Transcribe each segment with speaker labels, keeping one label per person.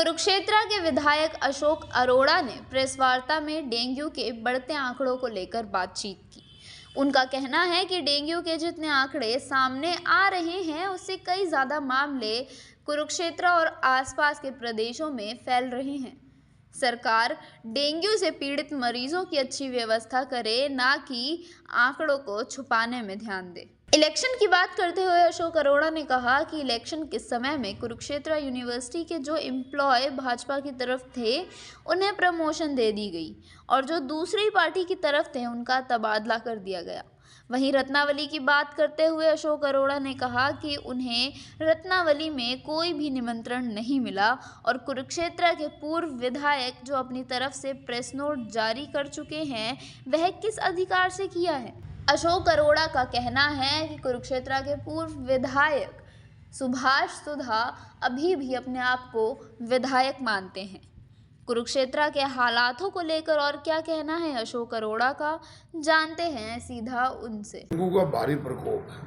Speaker 1: कुरुक्षेत्र के विधायक अशोक अरोड़ा ने प्रेस वार्ता में डेंगू के बढ़ते आंकड़ों को लेकर बातचीत की। उनका कहना है कि डेंगू के जितने आंकड़े सामने आ रहे हैं उससे कई ज्यादा मामले कुरुक्षेत्र और आसपास के प्रदेशों में फैल रहे हैं। सरकार डेंगू से पीड़ित मरीजों की अच्छी व्यवस्था करे, ना कि आंकड़ों को छुपाने में ध्यान दे। इलेक्शन की बात करते हुए अशोक अरोड़ा ने कहा कि इलेक्शन के समय में कुरुक्षेत्र यूनिवर्सिटी के जो एम्प्लॉय भाजपा की तरफ थे उन्हें प्रमोशन दे दी गई और जो दूसरी पार्टी की तरफ थे उनका तबादला कर दिया गया। वहीं रत्नावली की बात करते हुए अशोक अरोड़ा ने कहा कि उन्हें रत्नावली में कोई भी निमंत्रण नहीं मिला और कुरुक्षेत्र के पूर्व विधायक जो अपनी तरफ से प्रेस नोट जारी कर चुके हैं वह किस अधिकार से किया है। अशोक अरोड़ा का कहना है कि कुरुक्षेत्र के पूर्व विधायक सुभाष सुधा अभी भी अपने आप को विधायक मानते हैं। कुरुक्षेत्र के हालातों को लेकर और क्या कहना है अशोक अरोड़ा का, जानते हैं सीधा उनसे।
Speaker 2: डेंगू का भारी प्रकोप है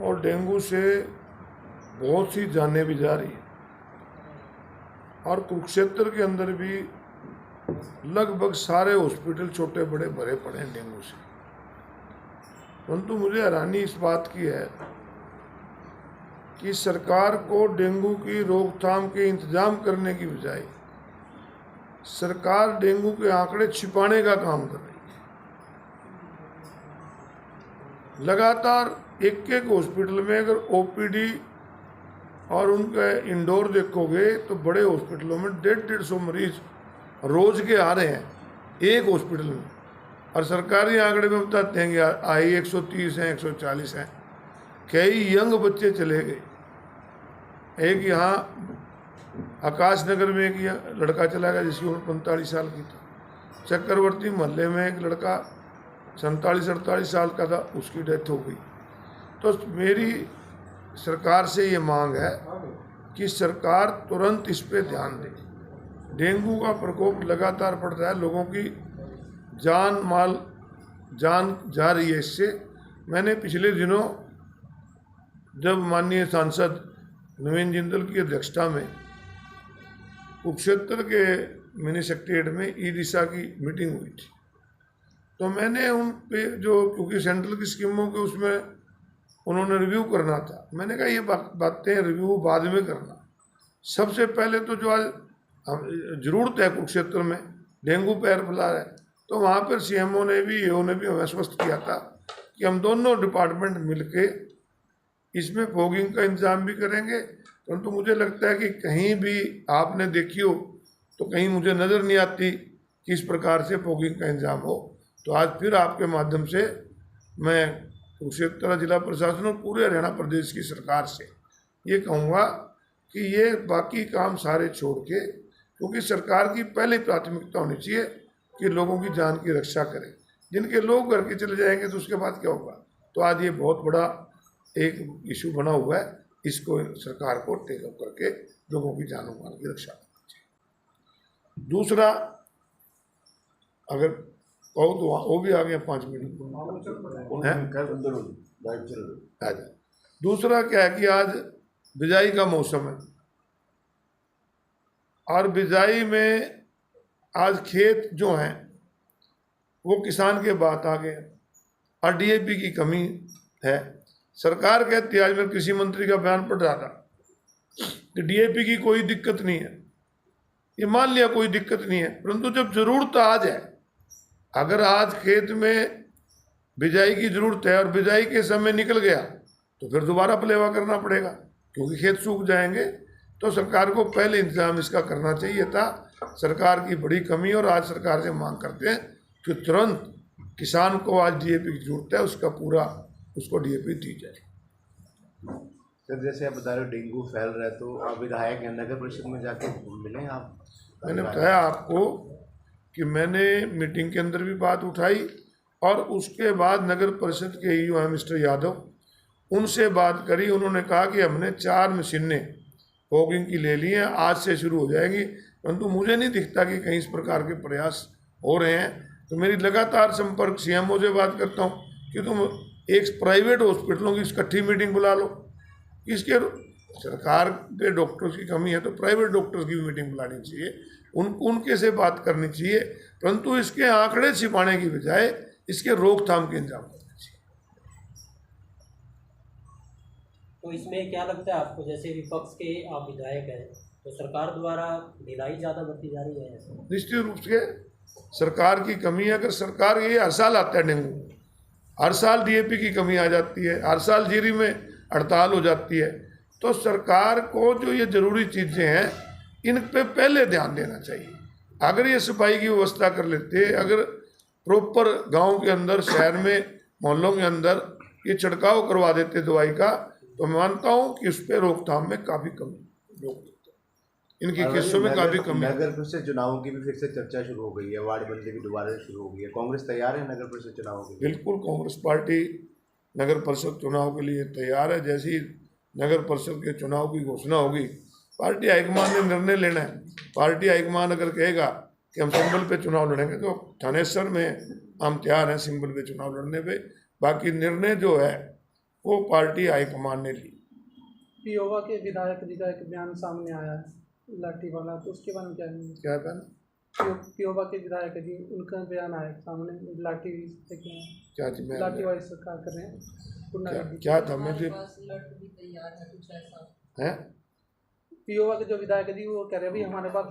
Speaker 2: और डेंगू से बहुत सी जानें भी जा रही है और कुरुक्षेत्र के अंदर भी लगभग सारे हॉस्पिटल छोटे बड़े भरे पड़े हैं डेंगू से। परंतु मुझे हैरानी इस बात की है कि सरकार को डेंगू की रोकथाम के इंतजाम करने की बजाय सरकार डेंगू के आंकड़े छिपाने का काम कर रही है। लगातार एक एक हॉस्पिटल में अगर ओपीडी और उनके इंडोर देखोगे तो बड़े हॉस्पिटलों में 150-150 मरीज रोज के आ रहे हैं एक हॉस्पिटल में, और सरकारी आंकड़े में बताते हैं कि आई 130 हैं, 140 हैं। कई यंग बच्चे चले गए। एक यहाँ आकाश नगर में एक लड़का चला गया जिसकी उम्र 45 साल की थी। चक्रवर्ती मोहल्ले में एक लड़का 47-48 साल का था, उसकी डेथ हो गई। तो मेरी सरकार से ये मांग है कि सरकार तुरंत इस पे ध्यान दे। डेंगू का प्रकोप लगातार बढ़ रहा है, लोगों की जान जा रही है इससे। मैंने पिछले दिनों जब माननीय सांसद नवीन जिंदल की अध्यक्षता में कुरुक्षेत्र के मिनी सेक्रेटेरिएट में ई दिशा की मीटिंग हुई थी, तो मैंने उन पे जो, क्योंकि सेंट्रल की स्कीमों के उसमें उन्होंने रिव्यू करना था, मैंने कहा ये बातें रिव्यू बाद में करना। सबसे पहले तो जो आज जरूरत है कुरुक्षेत्र में, डेंगू पैर फैला रहा है, तो वहाँ पर सीएमओ ने भी ईओ ने भी हमें आश्वस्त किया था कि हम दोनों डिपार्टमेंट मिलके इसमें फॉगिंग का इंतजाम भी करेंगे। परंतु मुझे लगता है कि कहीं भी आपने देखी हो तो कहीं मुझे नज़र नहीं आती कि इस प्रकार से फॉगिंग का इंतजाम हो। तो आज फिर आपके माध्यम से मैं कुरुक्षेत्र जिला प्रशासन और पूरे हरियाणा प्रदेश की सरकार से ये कहूँगा कि ये बाकी काम सारे छोड़ के, क्योंकि सरकार की पहली प्राथमिकता होनी चाहिए कि लोगों की जान की रक्षा करें। जिनके लोग घर के चले जाएंगे तो उसके बाद क्या होगा। तो आज ये बहुत बड़ा एक इशू बना हुआ है, इसको सरकार को टेक अप करके लोगों की जान माल की रक्षा करनी चाहिए। दूसरा, अगर कहो तो वो भी आ गया 5 मिनट। दूसरा क्या है कि आज बिजाई का मौसम है और बिजाई में आज खेत जो हैं वो किसान के बात आ गए और डीएपी की कमी है। सरकार कहती है, आज मैं कृषि मंत्री का बयान पढ़ रहा था कि डीएपी की कोई दिक्कत नहीं है। ये मान लिया कोई दिक्कत नहीं है, परंतु जब जरूरत आ जाए, अगर आज खेत में बिजाई की जरूरत है और बिजाई के समय निकल गया तो फिर दोबारा पलेवा करना पड़ेगा, क्योंकि खेत सूख जाएंगे। तो सरकार को पहले इंतजाम इसका करना चाहिए था। सरकार की बड़ी कमी, और आज सरकार से मांग करते हैं कि तुरंत किसान को आज डीएपी की जरूरत है, उसका पूरा उसको डीएपी दी जाए।
Speaker 3: सर, जैसे आप बता रहे हो डेंगू फैल रहा है, तो आप विधायक हैं, नगर परिषद में जाके मिले आप?
Speaker 2: मैंने बताया आपको कि मैंने मीटिंग के अंदर भी बात उठाई और उसके बाद नगर परिषद के ईओ हैं मिस्टर यादव, उनसे बात करी। उन्होंने कहा कि हमने 4 मशीनें फॉगिंग की ले ली हैं, आज से शुरू हो जाएगी। परंतु मुझे नहीं दिखता कि कहीं इस प्रकार के प्रयास हो रहे हैं। तो मेरी लगातार संपर्क सीएमओ से बात करता हूँ कि तुम एक प्राइवेट हॉस्पिटलों की इकट्ठी मीटिंग बुला लो, इसके सरकार के डॉक्टर्स की कमी है तो प्राइवेट डॉक्टर्स की भी मीटिंग बुलानी चाहिए, उनके से बात करनी चाहिए, परंतु इसके आंकड़े छिपाने की बजाय इसके रोकथाम के इंतजाम करने चाहिए।
Speaker 4: तो इसमें क्या लगता है आपको, जैसे विपक्ष के आप विधायक हैं, तो सरकार द्वारा ढिलाई ज़्यादा बरती जा रही है?
Speaker 2: निश्चित रूप से सरकार की कमी है। अगर सरकार, ये हर साल आता है डेंगू, हर साल डीएपी की कमी आ जाती है, हर साल जीरी में हड़ताल हो जाती है, तो सरकार को जो ये ज़रूरी चीज़ें हैं इन पे पहले ध्यान देना चाहिए। अगर ये सफाई की व्यवस्था कर लेते, अगर प्रॉपर गांव के अंदर, शहर में, मोहल्लों के अंदर ये छिड़काव करवा देते दवाई का, तो मैं मानता हूँ कि उस पर रोकथाम में काफ़ी कमी, इनकी केसों में काफ़ी कमी।
Speaker 3: नगर परिषद चुनावों की भी फिर से चर्चा शुरू हो गई है, वार्ड बंदी भी दोबारा शुरू हो गई है। कांग्रेस तैयार है नगर परिषद चुनावों के लिए?
Speaker 2: बिल्कुल, कांग्रेस पार्टी नगर परिषद चुनाव के लिए तैयार है। जैसे ही नगर परिषद के चुनाव की घोषणा होगी, पार्टी हाईकमान ने निर्णय लेना है। पार्टी हाईकमान अगर कहेगा कि हम सिंबल पे चुनाव लड़ेंगे, तो थानेसर में हम तैयार हैं सिंबल पे चुनाव लड़ने पे। बाकी निर्णय जो है वो पार्टी हाईकमान ने ली।
Speaker 5: पियोवा के विधायक जी का एक बयान सामने आया है, लाठी वाला, तो उसके बारे में क्या है?
Speaker 2: क्या
Speaker 5: पियोवा के विधायक जी, उनका बयान आया सामने, लाठी
Speaker 2: क्या चीज में
Speaker 5: लाठी वाली सरकार कर रहे हैं,
Speaker 2: क्या था मुझे है?
Speaker 5: पियोवा के जो विधायक जी वो कह रहे हैं भाई हमारे पास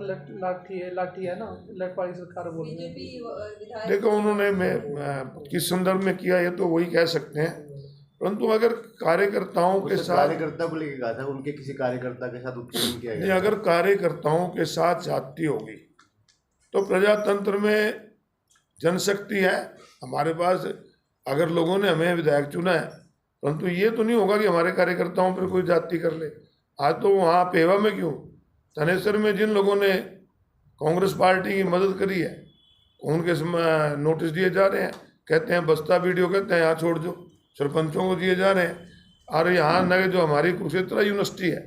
Speaker 5: लाठी है ना, लठ वाली सरकार बोल रही है।
Speaker 2: देखो, उन्होंने मैं किस संदर्भ में किया ये तो वही कह सकते हैं, परंतु अगर कार्यकर्ताओं के साथ,
Speaker 3: कार्यकर्ता को लेकर कहा था, उनके किसी कार्यकर्ता के साथ उत्पीड़न किया गया,
Speaker 2: अगर कार्यकर्ताओं के साथ जाती होगी तो प्रजातंत्र में जनशक्ति है हमारे पास। अगर लोगों ने हमें विधायक चुना है, परंतु ये तो नहीं होगा कि हमारे कार्यकर्ताओं पर कोई जाति कर ले। आज तो वहाँ पेवा में क्यों, थानेसर में जिन लोगों ने कांग्रेस पार्टी की मदद करी है, उनके नोटिस दिए जा रहे हैं। कहते हैं बस्ता वीडियो, कहते हैं यहाँ छोड़ दो, सरपंचों को दिए जा रहे हैं। और यहाँ नगर जो हमारी कुरुक्षेत्र यूनिवर्सिटी है,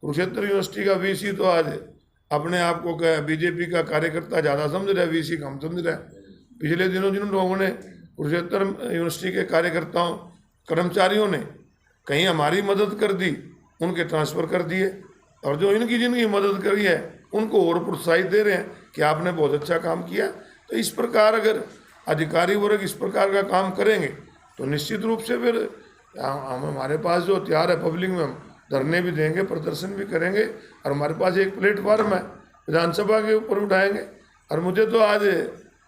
Speaker 2: कुरुक्षेत्र यूनिवर्सिटी का वीसी तो आज अपने आप को बीजेपी का कार्यकर्ता ज़्यादा समझ रहा है, वीसी कम समझ रहा है। पिछले दिनों जिन लोगों ने कुरुक्षेत्र यूनिवर्सिटी के कार्यकर्ताओं, कर्मचारियों ने कहीं हमारी मदद कर दी, उनके ट्रांसफ़र कर दिए, और जो इनकी जिनकी मदद करी है उनको और प्रोत्साहित दे रहे हैं कि आपने बहुत अच्छा काम किया। तो इस प्रकार अगर अधिकारी वर्ग इस प्रकार का काम करेंगे तो निश्चित रूप से फिर हम, हमारे पास जो हथियार है पब्लिक में, हम धरने भी देंगे, प्रदर्शन भी करेंगे, और हमारे पास एक प्लेटफार्म है विधानसभा के ऊपर उठाएंगे। और मुझे तो आज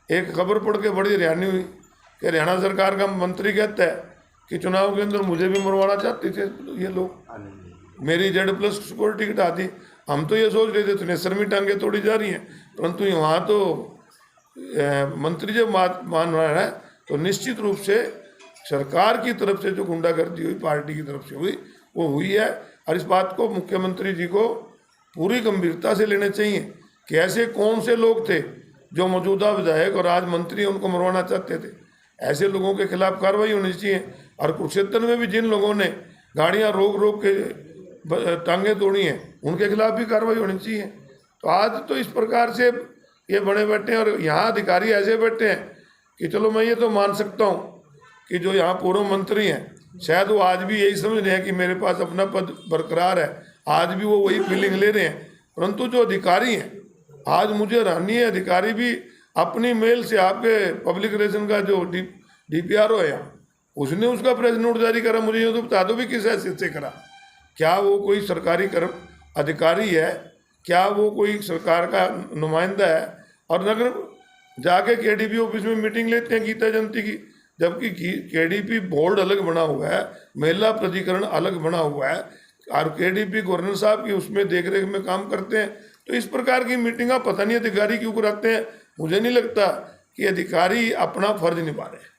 Speaker 2: एक खबर पढ़ के बड़ी हैरानी हुई कि हरियाणा सरकार का मंत्री कहता है कि चुनाव के अंदर मुझे भी मरवाना चाहते थे ये लोग, मेरी Z+ सिक्योरिटी घटा दी। हम तो ये सोच रहे थे थनेसर में टांगे तोड़ी जा रही हैं, परंतु वहाँ तो मंत्री जब मान रहा है, तो निश्चित रूप से सरकार की तरफ से जो गुंडागर्दी हुई, पार्टी की तरफ से हुई, वो हुई है। और इस बात को मुख्यमंत्री जी को पूरी गंभीरता से लेना चाहिए कि ऐसे कौन से लोग थे जो मौजूदा विधायक और आज मंत्री उनको मरवाना चाहते थे। ऐसे लोगों के खिलाफ कार्रवाई होनी चाहिए। और कुरुक्षेत्र में भी जिन लोगों ने गाड़ियां रोक के टांगे तोड़ी हैं, उनके खिलाफ भी कार्रवाई होनी चाहिए। तो आज तो इस प्रकार से ये बने बैठे हैं, और यहाँ अधिकारी ऐसे बैठे हैं कि चलो मैं ये तो मान सकता हूँ कि जो यहाँ पूर्व मंत्री हैं शायद वो आज भी यही समझ रहे हैं कि मेरे पास अपना पद बरकरार है, आज भी वो वही फीलिंग ले रहे हैं। परंतु जो अधिकारी हैं, आज मुझे हैरानी है, अधिकारी भी अपनी मेल से आपके पब्लिक रिलेशन का जो DPRO है उसने उसका प्रेस नोट जारी करा। मुझे ये तो बता दो भी किस हैसियत से करा। क्या वो कोई सरकारी कर्म अधिकारी है? क्या वो कोई सरकार का नुमाइंदा है? और अगर जाके KDP ऑफिस में मीटिंग लेते हैं गीता जयंती की, जबकि KDP बोर्ड अलग बना हुआ है, महिला प्राधिकरण अलग बना हुआ है, और KDP गवर्नर साहब की उसमें देखरेख में काम करते हैं। तो इस प्रकार की मीटिंग पता नहीं अधिकारी क्यों कराते हैं। मुझे नहीं लगता कि अधिकारी अपना फर्ज निभा रहे हैं।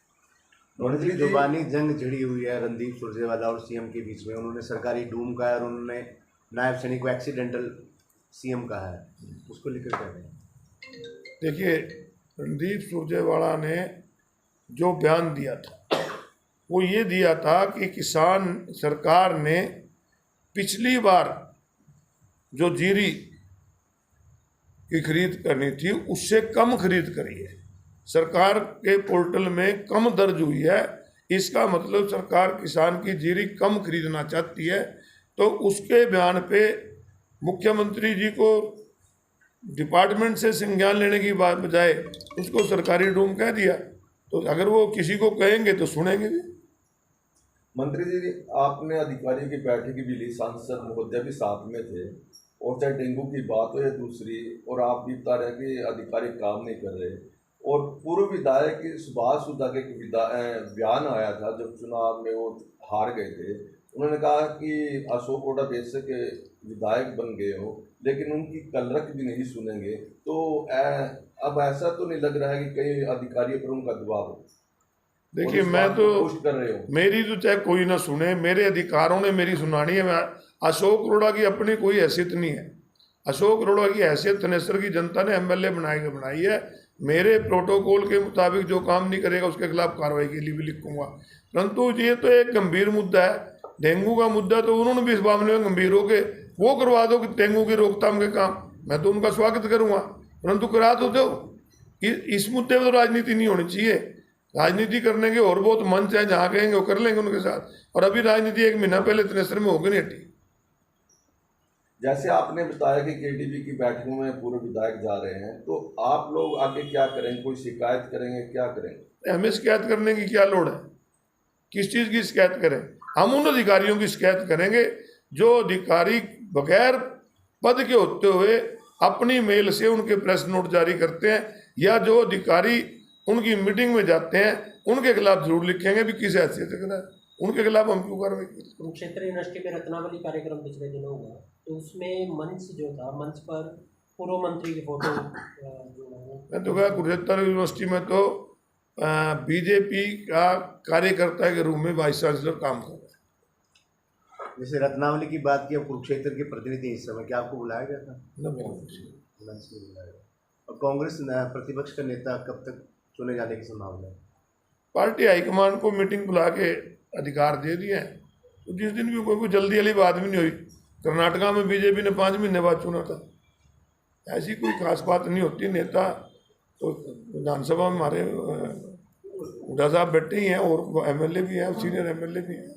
Speaker 3: जुबानी जंग छिड़ी हुई है रणदीप सुरजेवाला और CM के बीच में। उन्होंने सरकारी डूम कहा है और उन्होंने नायब सैनिक को एक्सीडेंटल CM कहा है, उसको लेकर क्या कहें?
Speaker 2: देखिए, रणदीप सुरजेवाला ने जो बयान दिया था वो ये दिया था कि किसान सरकार ने पिछली बार जो जीरी की खरीद करनी थी उससे कम खरीद करी है, सरकार के पोर्टल में कम दर्ज हुई है। इसका मतलब सरकार किसान की जीरी कम खरीदना चाहती है। तो उसके बयान पे मुख्यमंत्री जी को डिपार्टमेंट से संज्ञान लेने की बात बजाय उसको सरकारी डूम कह दिया। तो अगर वो किसी को कहेंगे तो सुनेंगे भी।
Speaker 6: मंत्री जी, आपने अधिकारियों की बैठक भी ली, सांसद महोदय भी साथ में थे, और चाहे डेंगू की बात हो या दूसरी, और आप भी बता रहे कि अधिकारी काम नहीं कर रहे। और पूर्व विधायक सुभाष सुधा के बयान आया था जब चुनाव में वो हार गए थे, उन्होंने कहा कि अशोक अरोड़ा बेशक विधायक बन गए हो लेकिन उनकी कलरक भी नहीं सुनेंगे। तो अब ऐसा तो नहीं लग रहा है कि कई अधिकारियों पर उनका दबाव हो?
Speaker 2: देखिए, मैं तो
Speaker 6: कर रहे हो,
Speaker 2: मेरी तो चाहे कोई ना सुने, मेरे अधिकारों ने मेरी सुनानी है। मैं अशोक अरोड़ा की अपनी कोई हैसियत नहीं है। अशोक अरोड़ा की हैसियत थनेसर की जनता ने एमएलए बनाई है। मेरे प्रोटोकॉल के मुताबिक जो काम नहीं करेगा उसके खिलाफ कार्रवाई के लिए भी लिखूंगा। परंतु ये तो एक गंभीर मुद्दा है, डेंगू का मुद्दा, तो उन्होंने भी इस मामले में गंभीर होके वो करवा दो कि डेंगू की रोकथाम के काम, मैं तो उनका स्वागत करूंगा, परंतु करा तो दो। इस मुद्दे पर तो राजनीति नहीं होनी चाहिए। राजनीति करने के और बहुत मंच है, जहाँ कहेंगे वो कर लेंगे उनके साथ। और अभी राजनीति 1 महीना पहले थनेसर में होगी नहीं हटी।
Speaker 6: जैसे आपने बताया कि केडीबी की बैठकों में पूर्व विधायक जा रहे हैं, तो आप लोग आगे क्या करेंगे? कोई शिकायत करेंगे, क्या करेंगे?
Speaker 2: हमें शिकायत करने की क्या लोड़ है? किस चीज़ की शिकायत करें? हम उन अधिकारियों की शिकायत करेंगे जो अधिकारी बगैर पद के होते हुए अपनी मेल से उनके प्रेस नोट जारी करते हैं, या जो अधिकारी उनकी मीटिंग में जाते हैं उनके खिलाफ जरूर लिखेंगे भी किस हैसियत से करा, उनके खिलाफ हम क्यों कार्रवाई करें।
Speaker 4: कुरुक्षेत्र यूनिवर्सिटी में रत्नावली कार्यक्रम पिछले दिनों हुआ, तो उसमें मंच जो था, मंच पर पूर्व मंत्री की फोटो
Speaker 2: मैं तो कहा कुरुक्षेत्र यूनिवर्सिटी में तो बीजेपी का कार्यकर्ता के रूप में वाइस चांसलर काम कर रहा है।
Speaker 3: जैसे रत्नावली की बात की, अब कुरुक्षेत्र के प्रतिनिधि इस समय, क्या आपको बुलाया गया था? मंच में बुलाया गया। और कांग्रेस प्रतिपक्ष का नेता कब तक चुने जाने की संभावना है?
Speaker 2: पार्टी हाईकमान को मीटिंग बुला के अधिकार दे दिए हैं। तो जिस दिन भी कोई जल्दी वाली बात भी नहीं हुई। कर्नाटका में बीजेपी ने 5 महीने बाद चुना था। ऐसी कोई खास बात नहीं होती। नेता तो विधानसभा में हमारे हुड्डा साहब बैठे ही हैं, और एमएलए भी हैं, सीनियर एमएलए भी हैं।